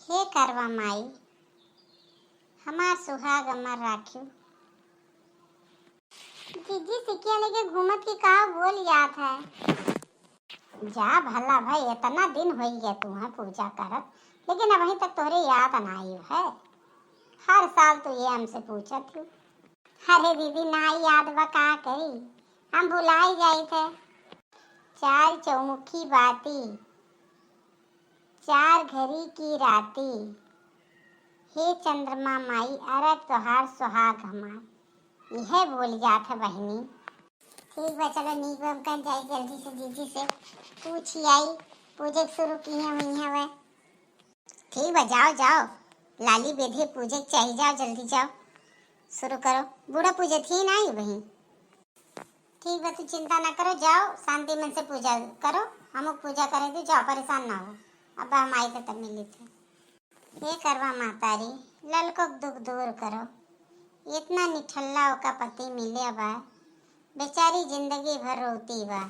हे करवा माई हमार सुहाग अमर राख्यो। जीजी सिकिया लेके घूमत की का बोल याद है। जा भला भाई इतना दिन हो गया तू है पूजा करत, लेकिन अभी तक तोहरे याद ना आई है। हर साल तो ये हमसे पूछा थी। अरे दीदी ना याद बा का करी, हम भुलाई जाए थे। चार चौमुखी बाती चार घड़ी की राती, हे चंद्रमा माई अरग तोहार सुहाग हमार, यह बोल जात है बहनी। ठीक बा चलो नीक बम कर जाए जल्दी से जीजी से पूछी आई पूजे शुरू की हुई है वह। ठीक बा जाओ जाओ लाली बेधे पूजे चाहिए, जाओ जल्दी जाओ शुरू करो। बूढ़ा पूजे थी ना बहन। ठीक बा तू चिंता ना करो, जाओ शांति मन से पूजा करो, हम पूजा करे थे, जाओ परेशान ना हो। अब हम आई तब मिली थे। ये करवा मातारी लल को दुख दूर करो, इतना निठल्ला का पति मिले बा, बेचारी जिंदगी भर रोती बा।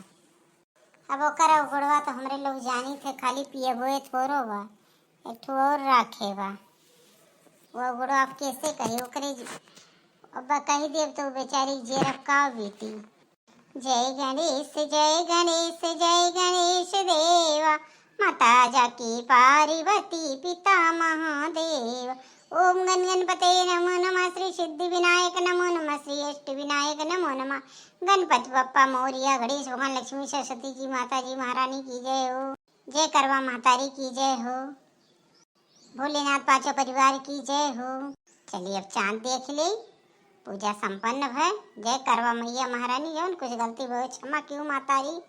अब ओकरा उगड़वा तो हमरे लोग जानी थे खाली पिए बोए थोरो बा, एक ठो और राखे बा। वो उगड़वा आप कैसे कही ओकरे अब कही देव तो बेचारी जेरब का बीती। जय गणेश जय गणेश जय गणेश देवा, माता जाकी पार्वती पिता महादेव। ओम गण गणपते नमो नमः, श्री सिद्धि विनायक नमो नमः, श्री अष्ट विनायक नमो नमः। गणपति बप्पा मोरिया, गणेश भगवान, लक्ष्मी सरस्वती जी माता जी महारानी की जय हो। जय करवा मातारी की जय हो, भोलेनाथ पांचों परिवार की जय हो। चलिए अब चांद देख ले, पूजा संपन्न है। जय करवा मैया महारानी, जौन कुछ गलती हो क्षमा क्यों मातारी,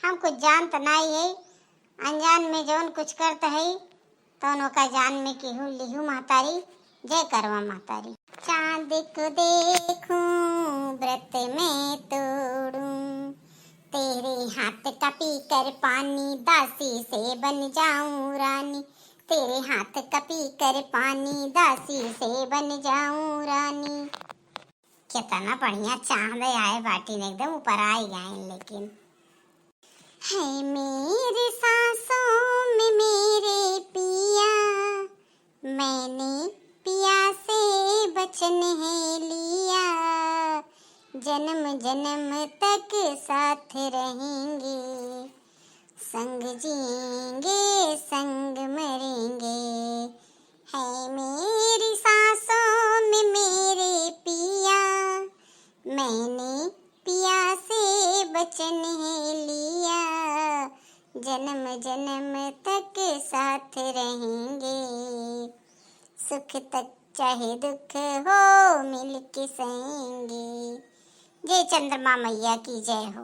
हम कुछ जानत नहीं है, अनजान में जौन कुछ करते है तो का जान में केहू लिहू मातारी। जय करवा मातारी। चांद को देखूं व्रत में तोड़ूं, तेरे हाथ का पीकर पानी दासी से बन जाऊं रानी, तेरे हाथ का पीकर पानी दासी से बन जाऊं रानी। कितना बढ़िया चांद आए बाटी ने एकदम ऊपर आई गए। लेकिन है मेरी सांसों में मेरे पिया, मैंने पिया से वचन है लिया, जन्म जन्म तक साथ रहेंगे, संग जिएंगे संग मरेंगे। है मेरी सांसों में मेरे पिया, मैंने पिया से वचन है लिया, जन्म जन्म तक साथ रहेंगे, सुख तक चाहे दुख हो मिल के सहेंगे। जय चंद्रमा मैया की जय हो।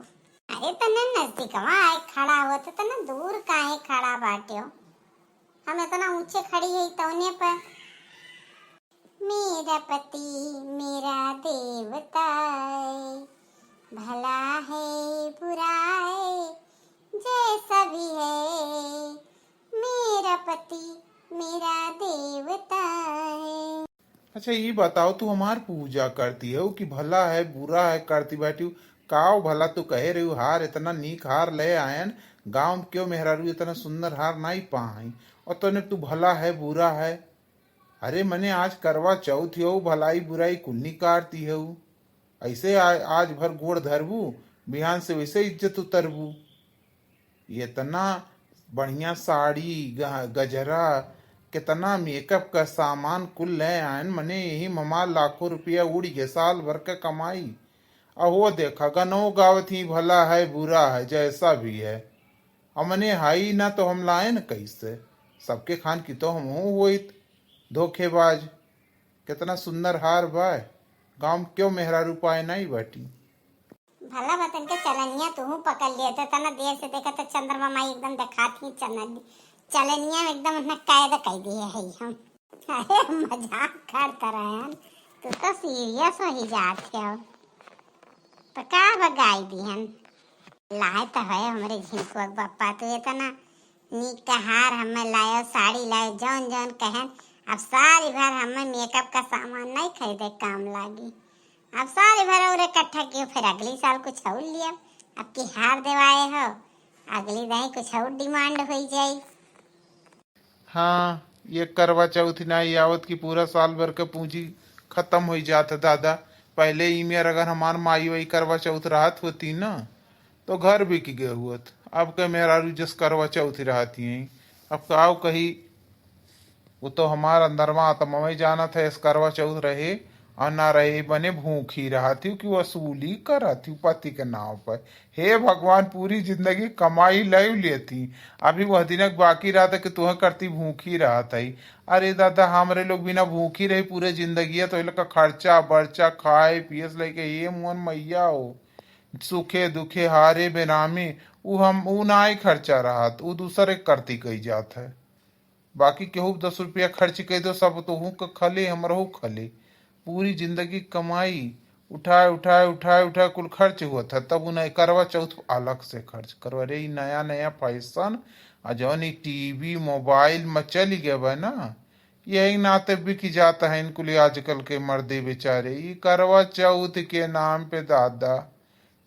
अरे तना नजदीक आए खड़ा हो तो तना दूर काहे खड़ा बाटे, हम इतना ऊंचे खड़ी है तौने पर। मेरा पति मेरा देवता है, भला है बुरा है जैसा भी है, मेरा पति मेरा देवता है। अच्छा ये बताओ तू हमार पूजा करती है कि भला है बुरा है करती बैठी काओ भला तू कहे रही हार इतना नीक हार ले आयन गांव में क्यों मेहरारू इतना सुंदर हार नहीं पाई और तूने तू भला है बुरा है। अरे मने आज करवा चौथ हो, भलाई बुराई कुल्ली काटती हो, ऐसे आज भर गोड़ धरबू बिहान से वैसे इज्जत उतरबू। ये इतना बढ़िया साड़ी गजरा कितना मेकअप का सामान कुल ले आयन, मने यही ममा लाखों रुपया उड़ गए साल भर का कमाई। अब वो देखा गनो गावत ही भला है बुरा है जैसा भी है, हमने हाई ना तो हम लाए न कैसे, सबके खान की तो हम हुई धोखेबाज। कितना सुंदर हार बाय गांव क्यों मेहरारू पाए नहीं बैठी। भला बतन के चलनिया तू पकड़ लिए तो तना देर से देखा तो चंद्रमा माई एकदम दिखाती चलनिया में एकदम अपना कायदा कह दिए है हम। अरे मजाक करता रहे तू तो सीरियस हो ही जात हो तो का बगाई दिहन लाए तो है हमारे झिंकुआ बप्पा, तो इतना नीक का हार हमें लायो साड़ी लायो जौन जौन कहन। अब सारी भर हमें मेकअप का सामान नहीं खरीदे काम लागी, अब सारी भर और इकट्ठा किए फिर अगली साल कुछ और लिया। अब की हार दिवाए हो अगली दाई कुछ और डिमांड हो जाए। हाँ ये करवा चौथ नहीं आवत कि पूरा साल भर का पूंजी खत्म हो जाता दादा। पहले ई में अगर हमार माई वाई करवा चौथ रात होती ना तो घर बिक गए हुत। अब के मेरा जस करवा चौथ रहती है। अब आओ कही वो तो हमार अंदरमा आत्मा में जाना था इस करवा चौथ रहे और ना रहे बने भूखी रहा थी कि वसूली करा थी पति के नाव पर। हे भगवान पूरी जिंदगी कमाई लय लेती अभी वह दिनक बाकी रहा था कि तुह करती भूखी रहा था ही। अरे दादा हमारे लोग बिना भूखी रही पूरे जिंदगी तो लोग का खर्चा बर्चा खाए पियस लेके ये मोहन मैया हो सुखे दुखे हारे बेनामी ऊ ना ही खर्चा रहा ऊ दूसरे करती कही जात है। बाकी केहू 10 रुपया खर्च कर दो सब तो हूँ खले हमरहू खले। पूरी जिंदगी कमाई उठाए उठाए उठाए उठाए कुल खर्च हुआ था तब उन्हें करवा चौथ अलग से खर्च करवा रे नया नया फैशन और जौन टीवी मोबाइल में चल गया बा ना यही नाते बिक जाता है इनको लिए आजकल के मर्दे बेचारे। ये करवा चौथ के नाम पे दादा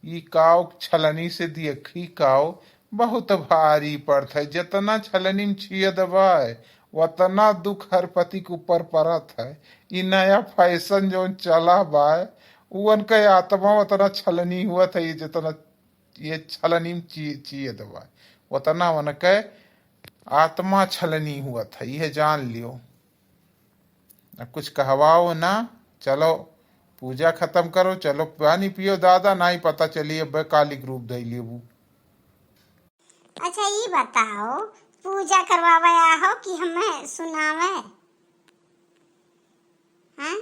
ये काव छलनी से देखी काव बहुत भारी पड़ता है। जितना छलनी में छिए दबाए उतना दुख हर पति के ऊपर पड़त है। ये नया फैशन जो चला बाय उनका आत्मा उतना छलनी हुआ था ये जितना ये छलनी में छिए दबाए उतना उनका आत्मा छलनी हुआ था यह जान लियो। अब कुछ कहवाओ ना चलो पूजा खत्म करो चलो पानी पियो दादा ना ही पता चली अब कालिक रूप दे लेबू। अच्छा ये बताओ पूजा करवावे हो कि हमें सुनावे हैं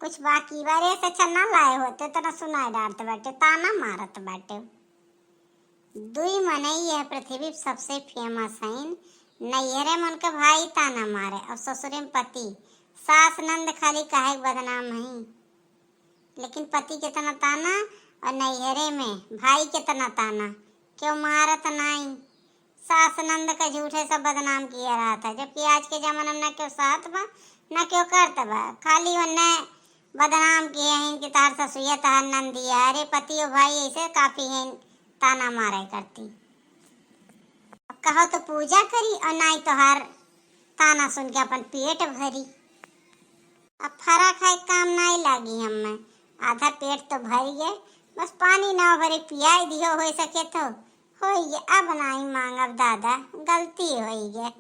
कुछ बाकी बारे से अच्छा ना लाए होते तो ना सुनाए डालते बाटे ताना मारत बाटे। दुई मनई है पृथ्वी सबसे फेमस है नैहरे मन के भाई ताना मारे और ससुरे में पति सास नंद खाली काहे बदनाम है। लेकिन पति के तना ताना और नैहरे में भाई के तना ताना क्यों मारत नहीं। सास नंद का झूठे सब बदनाम किया रहा था जबकि आज के जमाने में न क्यों साथ बा न क्यों करत बा खाली उन्ने बदनाम किए हैं कि तार ससुया तार नंदिया अरे पति और भाई ऐसे काफी है ताना मारे करती। अब कहो तो पूजा करी और नहीं तो हर ताना सुन के अपन पेट भरी। अब फरा खाए काम नहीं लागी हमें आधा पेट तो भर गए बस पानी ना भरे पियाई दियो हो सके तो हो गए। अब नहीं मांगब दादा गलती हो गए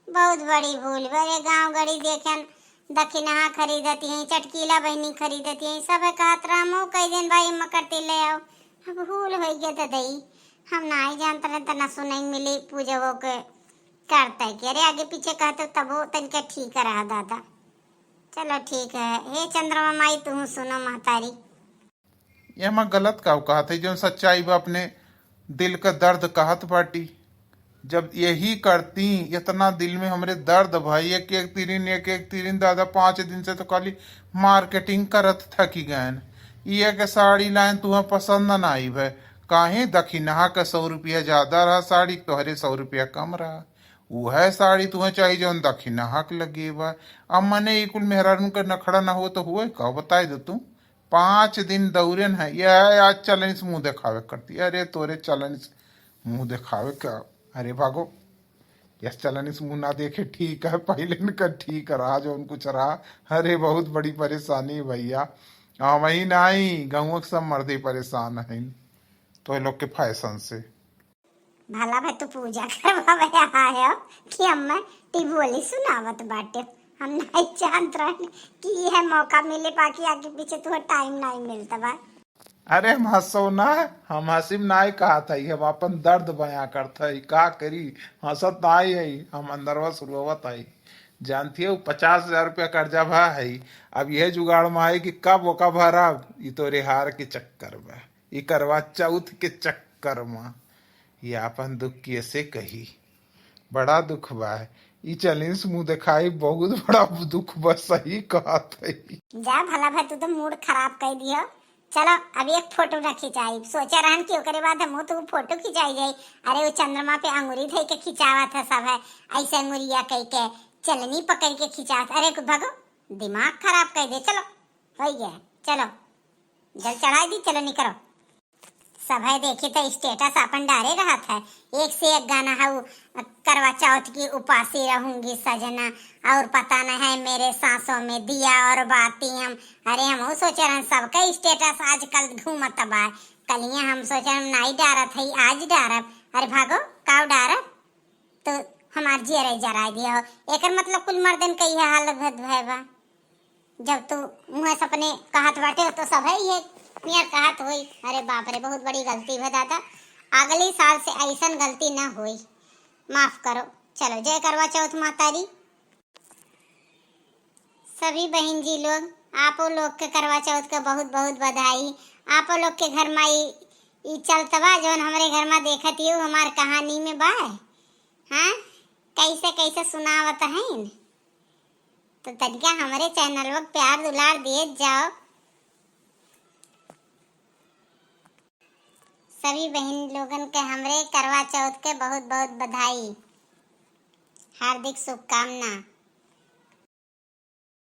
बहुत बड़ी भूल बड़े गांव गड़ी देखन दक्षिणा खरीदती हैं चटकीला बहनी खरीदती हैं सब कहत रामो कई दिन भाई हम करते ले आओ। अब भूल हो गए तो दई हम ना ही जानते रहे तो ना सुने मिली पूजा वो के करता है कि अरे आगे पीछे कहते तब वो तनिका ठीक रहा दादा। चलो ठीक है हे चंद्रमा माई तू सुनो महतारी। ये मैं गलत का कहा था जो सच्चाई बा अपने दिल का दर्द कहत बाटी। जब यही करती इतना दिल में हमरे दर्द भाई एक एक तीरिन दादा 5 दिन से तो खाली मार्केटिंग करत थकी गए। ये के साड़ी लाइन तुम्हें पसंद ना आई भाई काहे दक्षिणा का 100 रुपया ज्यादा रहा साड़ी तोहरे 100 रुपया कम रहा वह साड़ी तुम्हें चाहिए जो दक्षिणा हक लगे बा। अब मने कुल मेहरारू का नखड़ा ना हो तो हुआ कहो बताए दो तू 5 दिन दौरन है यह आज चलन से मुंह दिखावे करती अरे तोरे चलन से मुंह दिखावे क्या अरे भागो यस चलन से मुंह ना देखे ठीक है पहले इनका ठीक रहा जो उनको रहा। अरे बहुत बड़ी परेशानी भैया वही नहीं गाँव के सब मर्दे परेशान है तो लोग के फैशन से। भला भाई तू पूजा करवावे आयो कि हमें टिबोली सुनावत बाटे हम नहीं जानत रहे कि यह मौका मिले बाकी आगे पीछे तुहे टाइम नहीं मिलता बा। अरे हम हंसो ना हम हंसिम ना ही कहा था हम अपन दर्द बयां करता है का करी हंसत ना ही है हम अंदरवा शुरुआत आई जानती है 50,000 रुपया कर्जा भा है। अब यह जुगाड़ में है कि कब वो कब भरा ये तो रेहार के चक्कर में ये करवा चौथ के चक्कर में ये अपन दुख कैसे कही बड़ा दुख बा ये चैलेंज मुंह दिखाई बहुत बड़ा दुख बस सही कहा था। जा भला भाई तू तो मूड खराब कर दियो। चलो अभी एक फोटो ना खिंचाई सोचा रहन कि ओकरे बाद हम तो फोटो खिंचाई जाई। अरे वो चंद्रमा पे अंगूरी धई के खिंचावा था सब है ऐसे अंगूरिया कह के चलनी पकड़ के खिंचा अरे भगो दिमाग खराब कर दे। चलो हो गया चलो जल चढ़ा दी चलो निकलो सभे देखी तो स्टेटस अपन डाले रहा था, एक से एक गाना है करवा चौथ की उपासी रहूंगी सजना, और पता न है मेरे सांसों में दिया और बाती हम। अरे हम सोच रहे सबका स्टेटस आजकल घूमत बा, कलिया हम सोच रहे नहीं डारत है आज डारब। अरे भागो काव डारब तो हमार जियरे जरा दिया हो, एकर मतलब कुल मर्दन कही है हाल भैबा। जब तू मुँह सपने कहत बाटे तो सब है ये नियर कहत होई। अरे बाप रे बहुत बड़ी गलती है दादा, अगले साल से ऐसन गलती ना होई, माफ करो। चलो जय करवा चौथ मातारी। सभी बहन जी लोग, आपो लोग के करवा चौथ के बहुत बहुत बधाई। आपो लोग के घर में ई चलतवा जौन हमारे घर में देखत ही हमार कहानी में बा। हाँ कैसे कैसे सुनावत है, तो तनिका हमारे चैनल में प्यार दुलार दिए जाओ। सभी बहन लोगन के हमरे करवा चौथ के बहुत बहुत बधाई, हार्दिक शुभकामना।